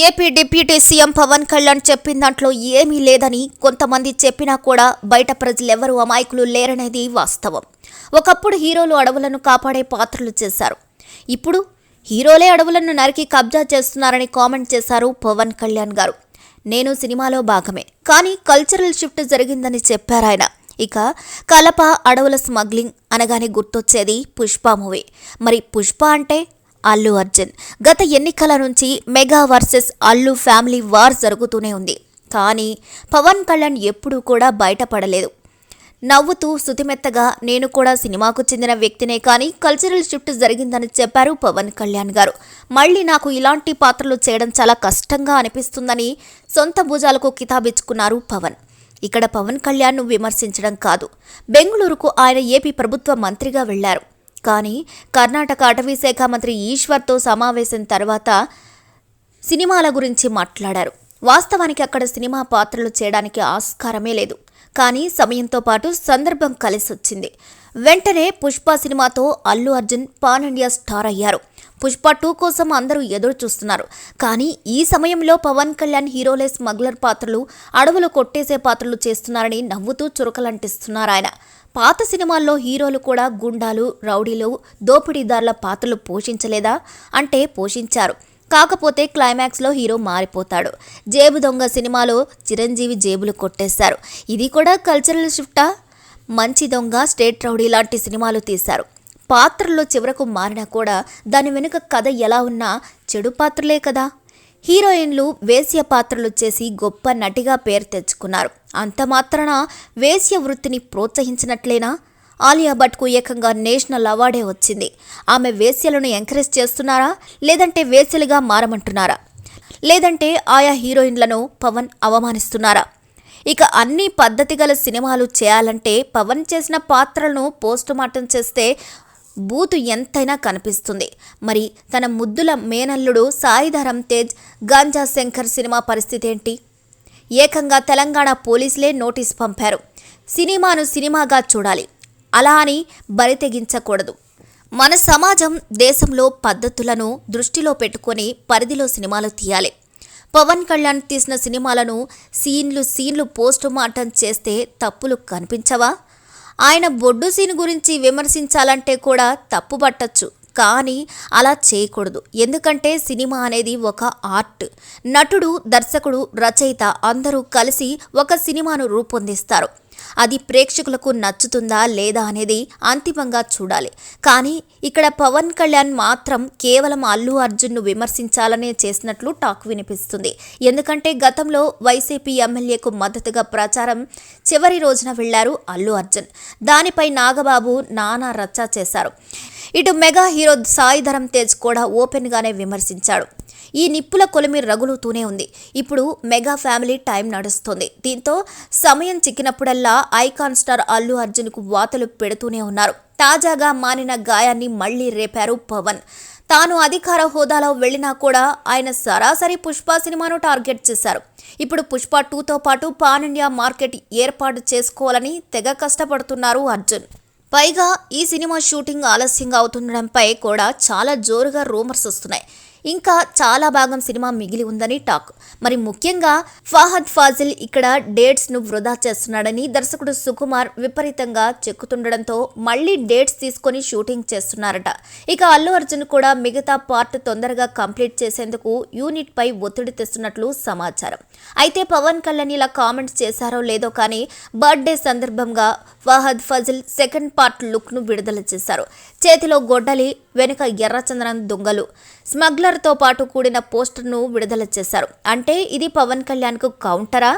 AP deputy CM Pawan Kalyan చెప్పిన దాంట్లో ఏమీ లేదని కొంతమంది చెప్పినా కూడా బయట ప్రజలెవరూ అమాయకులు లేరనేది వాస్తవం. ఒకప్పుడు హీరోలు అడవులను కాపాడే పాత్రలు చేశారు. ఇప్పుడు హీరోలే అడవులను నరికి కబ్జా చేస్తున్నారని కామెంట్ చేశారు పవన్ కళ్యాణ్ గారు. నేను సినిమాలో భాగమే, కానీ కల్చరల్ షిఫ్ట్ జరిగిందని చెప్పారాయన. ఇక కలప అడవుల స్మగ్లింగ్ అనగానే గుర్తొచ్చేది పుష్ప మూవీ. మరి పుష్ప అంటే అల్లు అర్జున్. గత ఎన్నికల నుంచి mega versus Allu family war జరుగుతూనే ఉంది. కానీ పవన్ కళ్యాణ్ ఎప్పుడూ కూడా బయటపడలేదు. నవ్వుతూ శుతిమెత్తగా నేను కూడా సినిమాకు చెందిన వ్యక్తినే, కానీ కల్చరల్ షిఫ్ట్ జరిగిందని చెప్పారు పవన్ కళ్యాణ్ గారు. మళ్ళీ నాకు ఇలాంటి పాత్రలు చేయడం చాలా కష్టంగా అనిపిస్తుందని సొంత భుజాలకు కితాబిచ్చుకున్నారు పవన్. ఇక్కడ పవన్ కళ్యాణ్ను విమర్శించడం కాదు, బెంగళూరుకు ఆయన ఏపీ ప్రభుత్వ మంత్రిగా వెళ్లారు. కానీ కర్ణాటక అటవీ శాఖ మంత్రి ఈశ్వర్తో సమావేశం తర్వాత సినిమాల గురించి మాట్లాడారు. వాస్తవానికి అక్కడ సినిమా పాత్రలు చేయడానికి ఆస్కారమే లేదు. కానీ సమయంతో పాటు సందర్భం కలిసొచ్చింది. వెంటనే పుష్ప సినిమాతో Allu Arjun pan India star అయ్యారు. పుష్ప 2 కోసం అందరూ ఎదురు చూస్తున్నారు. కానీ ఈ సమయంలో పవన్ కళ్యాణ్ హీరోలే స్మగ్లర్ పాత్రలు, అడవులు కొట్టేసే పాత్రలు చేస్తున్నారని నవ్వుతూ చురకలంటిస్తున్నారు ఆయన. పాత సినిమాల్లో హీరోలు కూడా గుండాలు, రౌడీలు, దోపిడీదారుల పాత్రలు పోషించలేదా అంటే పోషించారు. కాకపోతే క్లైమాక్స్లో హీరో మారిపోతాడు. జేబు దొంగ సినిమాలో చిరంజీవి జేబులు కొట్టేశారు. ఇది కూడా కల్చరల్ షిఫ్టా? మంచి దొంగ, స్టేట్ రౌడీ లాంటి సినిమాలు తీశారు. పాత్రల్లో చివరకు మారినా కూడా దాని వెనుక కథ ఎలా ఉన్నా చెడు పాత్రలే కదా. హీరోయిన్లు వేశ్య పాత్రలు చేసి గొప్ప నటిగా పేరు తెచ్చుకున్నారు. అంత మాత్రాన వేశ్య వృత్తిని ప్రోత్సహించినట్లేనా? ఆలియా భట్కు ఏకంగా నేషనల్ అవార్డే వచ్చింది. ఆమె వేశ్యలను ఎంకరేజ్ చేస్తున్నారా, లేదంటే వేశ్యలుగా మారమంటున్నారా, లేదంటే ఆయా హీరోయిన్లను పవన్ అవమానిస్తున్నారా? ఇక అన్ని పద్ధతి గల సినిమాలు చేయాలంటే పవన్ చేసిన పాత్రలను పోస్టుమార్టం చేస్తే బూతు ఎంతైనా కనిపిస్తుంది. మరి తన ముద్దుల మేనల్లుడు సాయిధరం తేజ్, గాంజా శంకర్ సినిమా పరిస్థితి ఏంటి? ఏకంగా తెలంగాణ పోలీసులే నోటీస్ పంపారు. సినిమాను సినిమాగా చూడాలి, అలా అని బరితెగించకూడదు. మన సమాజం, దేశంలో పద్ధతులను దృష్టిలో పెట్టుకొని పరిధిలో సినిమాలు తీయాలి. పవన్ కళ్యాణ్ తీసిన సినిమాలను సీన్లు పోస్టుమార్టం చేస్తే తప్పులు కనిపించవా? ఆయన బొడ్డు సీన్ గురించి విమర్శించాలంటే కూడా తప్పు పట్టచ్చు, కానీ అలా చేయకూడదు. ఎందుకంటే సినిమా అనేది ఒక ఆర్ట్. నటుడు, దర్శకుడు, రచయిత అందరూ కలిసి ఒక సినిమాను రూపొందిస్తారు. అది ప్రేక్షకులకు నచ్చుతుందా లేదా అనేది అంతిమంగా చూడాలి. కానీ ఇక్కడ పవన్ కళ్యాణ్ మాత్రం కేవలం అల్లు అర్జున్ను విమర్శించాలనే చేసినట్లు టాక్ వినిపిస్తుంది. ఎందుకంటే గతంలో వైసీపీ ఎమ్మెల్యేకు మద్దతుగా ప్రచారం చివరి రోజున వెళ్లారు అల్లు అర్జున్. దానిపై నాగబాబు నానా రచ్చ చేశారు. ఇటు మెగా హీరో సాయిధరం తేజ్ కూడా ఓపెన్గానే విమర్శించాడు. ఈ నిప్పుల కొలిమి రగులుతూనే ఉంది. ఇప్పుడు మెగా ఫ్యామిలీ టైం నడుస్తుంది. దీంతో సమయం చిక్కినప్పుడల్లా ఐకాన్ స్టార్ అల్లు అర్జున్కు వాతలు పెడుతూనే ఉన్నారు. తాజాగా మానిన గాయాన్ని మళ్లీ రేపారు పవన్. తాను అధికార హోదాలో వెళ్లినా కూడా ఆయన సరాసరి పుష్ప సినిమాను టార్గెట్ చేశారు. ఇప్పుడు పుష్ప 2తో పాటు పాన్ ఇండియా మార్కెట్ ఏర్పాటు చేసుకోవాలని తెగ కష్టపడుతున్నారు అర్జున్. పైగా ఈ సినిమా షూటింగ్ ఆలస్యంగా అవుతుండడంపై కూడా చాలా జోరుగా రూమర్స్ వస్తున్నాయి. ఇంకా చాలా భాగం సినిమా మిగిలి ఉందని టాక్. మరి ముఖ్యంగా ఫహద్ ఫాజిల్ ఇక్కడ డేట్స్ను వృధా చేస్తున్నాడని దర్శకుడు సుకుమార్ విపరీతంగా చెక్కుతుండడంతో మళ్లీ డేట్స్ తీసుకొని షూటింగ్ చేస్తున్నారట. ఇక అల్లు అర్జున్ కూడా మిగతా పార్ట్ తొందరగా కంప్లీట్ చేసేందుకు యూనిట్ పై ఒత్తిడి తెస్తున్నట్లు సమాచారం. అయితే పవన్ కళ్యాణ్ ఇలా కామెంట్స్ చేశారో లేదో కానీ బర్త్డే సందర్భంగా ఫహద్ ఫాజిల్ సెకండ్ పార్ట్ లుక్ను విడుదల చేశారు. చేతిలో గొడ్డలి, వెనుక ఎర్రచందనం దొంగలు, స్మగ్లర్తో పాటు కూడిన పోస్టర్ను విడుదల చేశారు. అంటే ఇది పవన్ కళ్యాణ్కు కౌంటరా?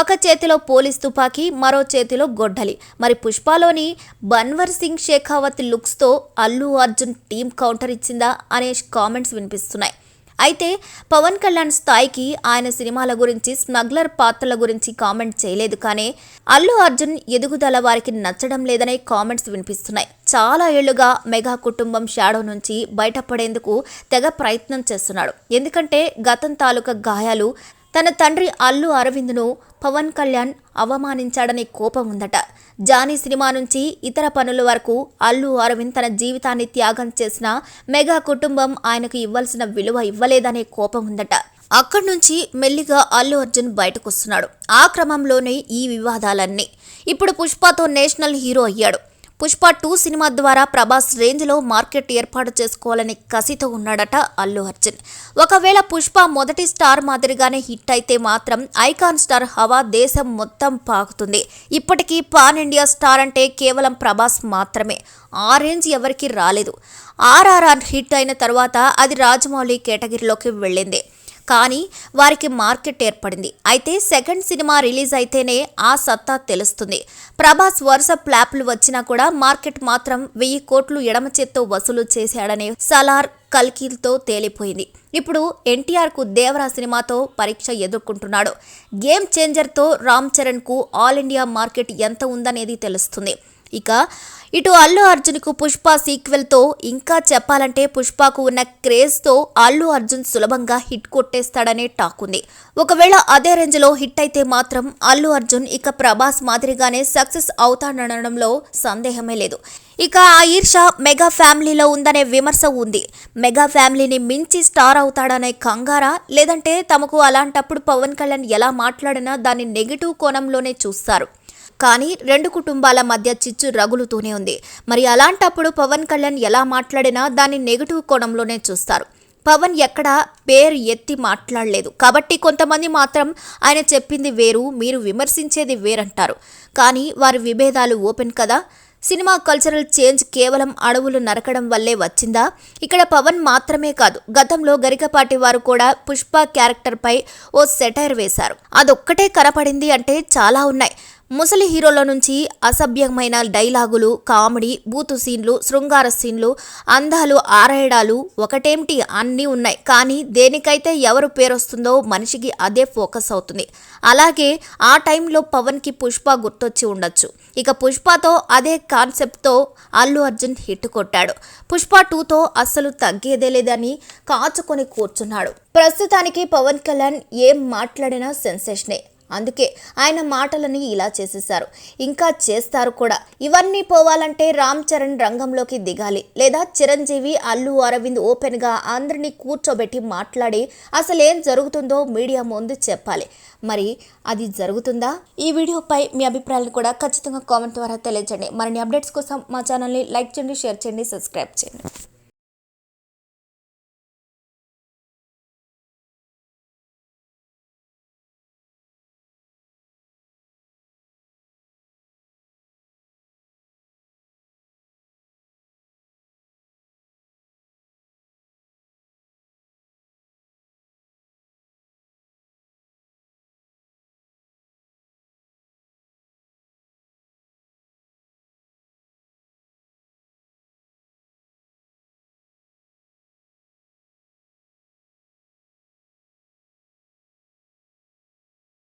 ఒక చేతిలో పోలీస్ తుపాకీ, మరో చేతిలో గొడ్డలి. మరి పుష్పలోని బన్వర్ సింగ్ షేఖావత్ లుక్స్తో అల్లు అర్జున్ టీం కౌంటర్ ఇచ్చిందా అనే కామెంట్స్ వినిపిస్తున్నాయి. అయితే పవన్ కళ్యాణ్ స్థాయికి ఆయన సినిమాల గురించి, స్మగ్లర్ పాత్రల గురించి కామెంట్ చేయలేదు. కానీ అల్లు అర్జున్ ఎదుగుదల వారికి నచ్చడం లేదనే కామెంట్స్ వినిపిస్తున్నాయి. చాలా ఏళ్లుగా మెగా కుటుంబం షాడో నుంచి బయటపడేందుకు తెగ ప్రయత్నం చేస్తున్నాడు. ఎందుకంటే గతం తాలూకా గాయాలు, తన తండ్రి అల్లు అరవింద్ను పవన్ కళ్యాణ్ అవమానించాడనే కోపం ఉందట. జానీ సినిమా నుంచి ఇతర పనుల వరకు అల్లు అరవింద్ తన జీవితాన్ని త్యాగం చేసిన మెగా కుటుంబం ఆయనకు ఇవ్వాల్సిన విలువ ఇవ్వలేదనే కోపం ఉందట. అక్కడి నుంచి మెల్లిగా అల్లు అర్జున్ బయటకు వస్తున్నాడు. ఆ క్రమంలోనే ఈ వివాదాలన్నీ. ఇప్పుడు పుష్పతో నేషనల్ హీరో అయ్యాడు. పుష్ప 2 సినిమా ద్వారా ప్రభాస్ రేంజ్లో మార్కెట్ ఏర్పాటు చేసుకోవాలని కసితో ఉన్నాడట అల్లు అర్జున్. ఒకవేళ పుష్ప మొదటి స్టార్ మాదిరిగానే హిట్ అయితే మాత్రం ఐకాన్ స్టార్ హవా దేశం మొత్తం పాకుతుంది. ఇప్పటికీ పాన్ ఇండియా స్టార్ అంటే కేవలం ప్రభాస్ మాత్రమే. ఆ రేంజ్ ఎవరికి రాలేదు. RRR హిట్ అయిన తర్వాత అది రాజమౌళి కేటగిరీలోకి వెళ్ళింది. కానీ వారికి మార్కెట్ ఏర్పడింది. అయితే సెకండ్ సినిమా రిలీజ్ అయితేనే ఆ సత్తా తెలుస్తుంది. ప్రభాస్ వరుస ప్లాప్లు వచ్చినా కూడా మార్కెట్ మాత్రం 1000 కోట్లు ఎడమ చేత్తో వసూలు చేశాడనే సలార్ కల్కిల్తో తేలిపోయింది. ఇప్పుడు ఎన్టీఆర్కు దేవరా సినిమాతో పరీక్ష ఎదుర్కొంటున్నాడు. గేమ్ చేంజర్తో రామ్ చరణ్కు ఆల్ ఇండియా మార్కెట్ ఎంత ఉందనేది తెలుస్తుంది. ఇక ఇటు అల్లు అర్జున్కు పుష్ప సీక్వెల్తో ఇంకా చెప్పాలంటే పుష్పకు ఉన్న క్రేజ్తో అల్లు అర్జున్ సులభంగా హిట్ కొట్టేస్తాడనే టాక్ ఉంది. ఒకవేళ అదే రేంజ్లో హిట్ అయితే మాత్రం అల్లు అర్జున్ ఇక ప్రభాస్ మాదిరిగానే సక్సెస్ అవుతాడనడంలో సందేహమే లేదు. ఇక ఆ ఈర్ష మెగా ఫ్యామిలీలో ఉందనే విమర్శ ఉంది. మెగా ఫ్యామిలీని మించి స్టార్ అవుతాడనే కంగారా, లేదంటే తమకు అలాంటప్పుడు పవన్ కళ్యాణ్ ఎలా మాట్లాడినా దాన్ని నెగిటివ్ కోణంలోనే చూస్తారు. కానీ 2 కుటుంబాల మధ్య చిచ్చు రగులుతూనే ఉంది. మరి అలాంటప్పుడు పవన్ కళ్యాణ్ ఎలా మాట్లాడినా దాన్ని నెగిటివ్ కోణంలోనే చూస్తారు. పవన్ ఎక్కడా పేరు ఎత్తి మాట్లాడలేదు కాబట్టి కొంతమంది మాత్రం ఆయన చెప్పింది వేరు, మీరు విమర్శించేది వేరంటారు. కానీ వారి విభేదాలు ఓపెన్ కదా. సినిమా కల్చరల్ చేంజ్ కేవలం అడవులు నరకడం వల్లే వచ్చిందా? ఇక్కడ పవన్ మాత్రమే కాదు, గతంలో గరికపాటి వారు కూడా పుష్ప క్యారెక్టర్పై ఓ సెటైర్ వేశారు. అదొక్కటే కనపడింది అంటే చాలా ఉన్నాయి. ముసలి హీరోల నుంచి అసభ్యమైన డైలాగులు, కామెడీ, బూతు సీన్లు, శృంగార సీన్లు, అందాలు, ఆరాయడాలు ఒకటేమిటి అన్నీ ఉన్నాయి. కానీ దేనికైతే ఎవరు పేరొస్తుందో మనిషికి అదే ఫోకస్ అవుతుంది. అలాగే ఆ టైంలో పవన్కి పుష్ప గుర్తొచ్చి ఉండొచ్చు. ఇక పుష్పతో అదే కాన్సెప్ట్తో అల్లు అర్జున్ హిట్ కొట్టాడు. పుష్ప 2తో అస్సలు తగ్గేదే లేదని కాచుకొని కూర్చున్నాడు. ప్రస్తుతానికి పవన్ కళ్యాణ్ ఏం మాట్లాడినా సెన్సేషనే. అందుకే ఆయన మాటలని ఇలా చేసేశారు, ఇంకా చేస్తారు కూడా. ఇవన్నీ పోవాలంటే రామ్ చరణ్ రంగంలోకి దిగాలి, లేదా చిరంజీవి, అల్లు అరవింద్ ఓపెన్గా అందరినీ కూర్చోబెట్టి మాట్లాడి అసలేం జరుగుతుందో మీడియా ముందు చెప్పాలి. మరి అది జరుగుతుందా? ఈ వీడియోపై మీ అభిప్రాయాలను కూడా ఖచ్చితంగా కామెంట్ ద్వారా తెలియజేయండి. మరిన్ని అప్డేట్స్ కోసం మా ఛానల్ని లైక్ చేయండి, షేర్ చేయండి, సబ్స్క్రైబ్ చేయండి.